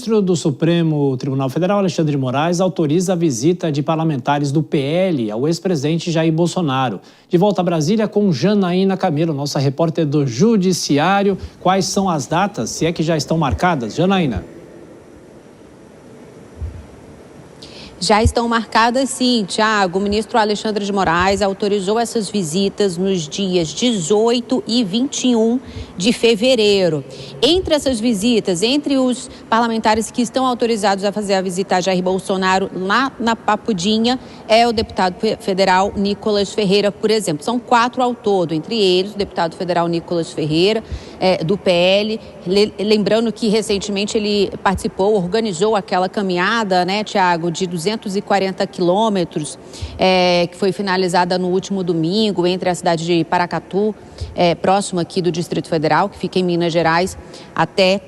ministro do Supremo Tribunal Federal, Alexandre de Moraes, autoriza a visita de parlamentares do PL ao ex-presidente Jair Bolsonaro. De volta a Brasília com Janaína Camilo, nossa repórter do Judiciário. Quais são as datas, se é que já estão marcadas? Janaína. Já estão marcadas sim, Tiago. O ministro Alexandre de Moraes autorizou essas visitas nos dias 18 e 21 de fevereiro. Entre essas visitas, entre os parlamentares que estão autorizados a fazer a visita a Jair Bolsonaro lá na Papudinha, é o deputado federal Nicolas Ferreira, por exemplo. São 4 ao todo, entre eles o deputado federal Nicolas Ferreira, do PL. Lembrando que recentemente ele participou, organizou aquela caminhada, né, Tiago, de 240 quilômetros, que foi finalizada no último domingo entre a cidade de Paracatu, próximo aqui do Distrito Federal, que fica em Minas Gerais, até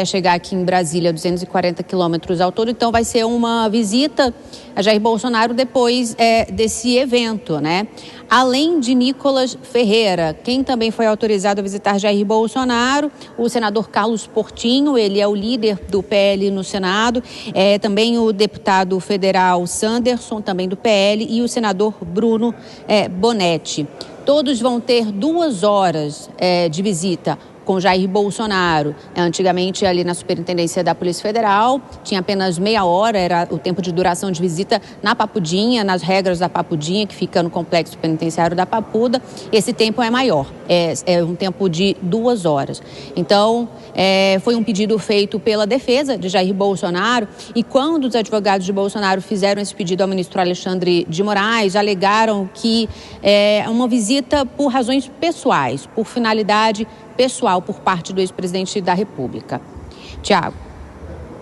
chegar aqui em Brasília, 240 quilômetros ao todo. Então vai ser uma visita a Jair Bolsonaro depois desse evento, né? Além de Nicolas Ferreira, quem também foi autorizado a visitar Jair Bolsonaro, o senador Carlos Portinho, ele é o líder do PL no Senado, também o deputado federal Sanderson, também do PL, e o senador Bruno Bonetti. Todos vão ter 2 horas de visita com Jair Bolsonaro. Antigamente, ali na Superintendência da Polícia Federal, tinha apenas meia hora, era o tempo de duração de visita na Papudinha, nas regras da Papudinha, que fica no Complexo Penitenciário da Papuda. Esse tempo é maior, é um tempo de 2 horas. Então, foi um pedido feito pela defesa de Jair Bolsonaro, e quando os advogados de Bolsonaro fizeram esse pedido ao ministro Alexandre de Moraes, alegaram que é uma visita por razões pessoais, por finalidade pessoal por parte do ex-presidente da República. Tiago.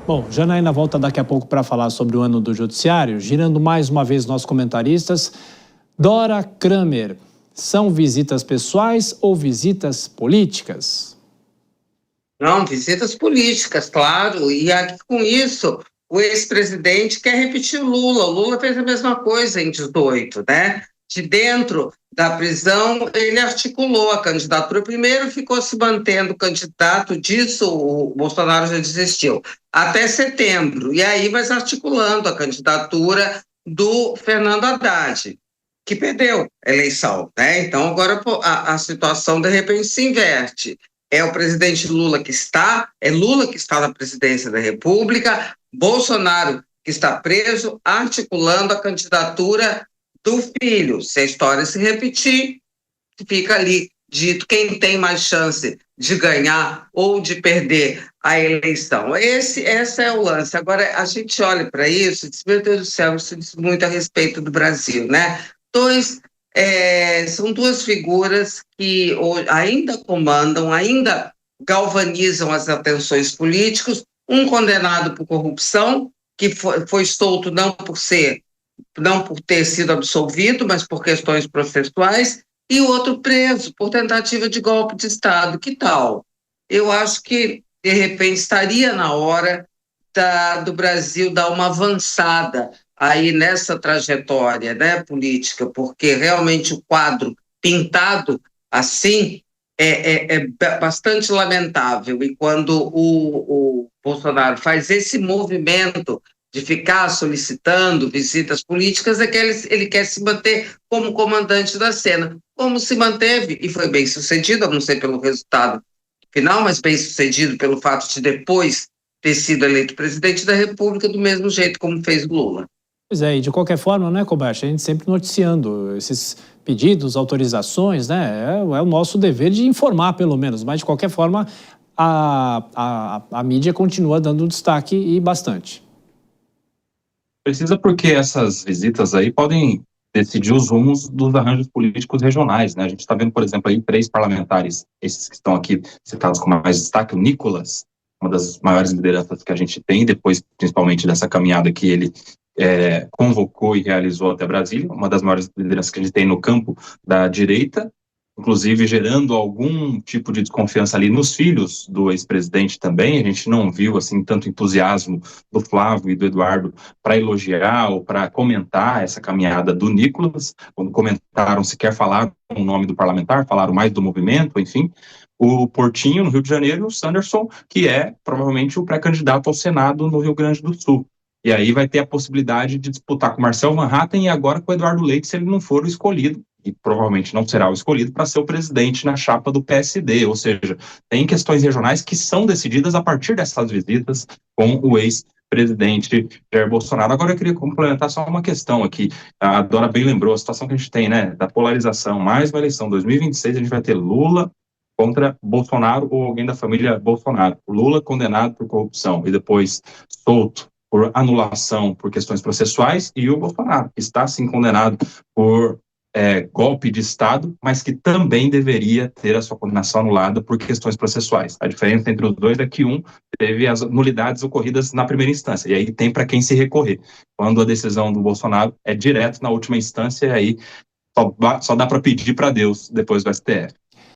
Bom, Janaína volta daqui a pouco para falar sobre o ano do Judiciário. Girando mais uma vez nossos comentaristas. Dora Kramer, são visitas pessoais ou visitas políticas? Não, visitas políticas, claro. E aqui, com isso, o ex-presidente quer repetir o Lula. O Lula fez a mesma coisa em 18, né? De dentro da prisão, ele articulou a candidatura. Primeiro ficou se mantendo candidato, disso o Bolsonaro já desistiu, até setembro. E aí vai se articulando a candidatura do Fernando Haddad, que perdeu a eleição, né? Então agora a situação de repente se inverte. É o presidente Lula que está, é Lula que está na presidência da República, Bolsonaro que está preso, articulando a candidatura do filho. Se a história se repetir, fica ali dito quem tem mais chance de ganhar ou de perder a eleição. Esse é o lance. Agora, a gente olha para isso e diz, meu Deus do céu, isso diz muito a respeito do Brasil, né? São 2 figuras que ainda comandam, ainda galvanizam as atenções políticas, um condenado por corrupção, que foi solto não por ter sido absolvido, mas por questões processuais, e o outro preso por tentativa de golpe de Estado. Que tal? Eu acho que, de repente, estaria na hora do Brasil dar uma avançada aí nessa trajetória, né, política, porque realmente o quadro pintado assim é bastante lamentável. E quando o Bolsonaro faz esse movimento de ficar solicitando visitas políticas, é que ele quer se manter como comandante da cena. Como se manteve, e foi bem sucedido, eu não sei pelo resultado final, mas bem sucedido pelo fato de depois ter sido eleito presidente da República, do mesmo jeito como fez o Lula. Pois é, e de qualquer forma, né, Kobayashi, a gente sempre noticiando esses pedidos, autorizações, né, é o nosso dever de informar, pelo menos, mas de qualquer forma, a mídia continua dando destaque e bastante. Precisa, porque essas visitas aí podem decidir os rumos dos arranjos políticos regionais, né? A gente está vendo, por exemplo, aí 3 parlamentares, esses que estão aqui citados com mais destaque, o Nicolas, uma das maiores lideranças que a gente tem, depois principalmente dessa caminhada que ele convocou e realizou até Brasília, uma das maiores lideranças que a gente tem no campo da direita, inclusive gerando algum tipo de desconfiança ali nos filhos do ex-presidente também. A gente não viu assim tanto entusiasmo do Flávio e do Eduardo para elogiar ou para comentar essa caminhada do Nicolas. Quando comentaram, sequer falaram o nome do parlamentar, falaram mais do movimento, enfim. o Portinho, no Rio de Janeiro, e o Sanderson, que é provavelmente o pré-candidato ao Senado no Rio Grande do Sul. E aí vai ter a possibilidade de disputar com o Marcel Van Hatten e agora com o Eduardo Leite, se ele não for o escolhido, e provavelmente não será o escolhido, para ser o presidente na chapa do PSD. Ou seja, tem questões regionais que são decididas a partir dessas visitas com o ex-presidente Jair Bolsonaro. Agora eu queria complementar só uma questão aqui. A Dora bem lembrou a situação que a gente tem, né, da polarização. Mais uma eleição 2026, a gente vai ter Lula contra Bolsonaro ou alguém da família Bolsonaro. O Lula condenado por corrupção e depois solto por anulação por questões processuais, e o Bolsonaro, que está sim condenado por golpe de Estado, mas que também deveria ter a sua condenação anulada por questões processuais. A diferença entre os dois é que um teve as nulidades ocorridas na primeira instância, e aí tem para quem se recorrer. Quando a decisão do Bolsonaro é direto na última instância, e aí só dá para pedir para Deus depois do STF.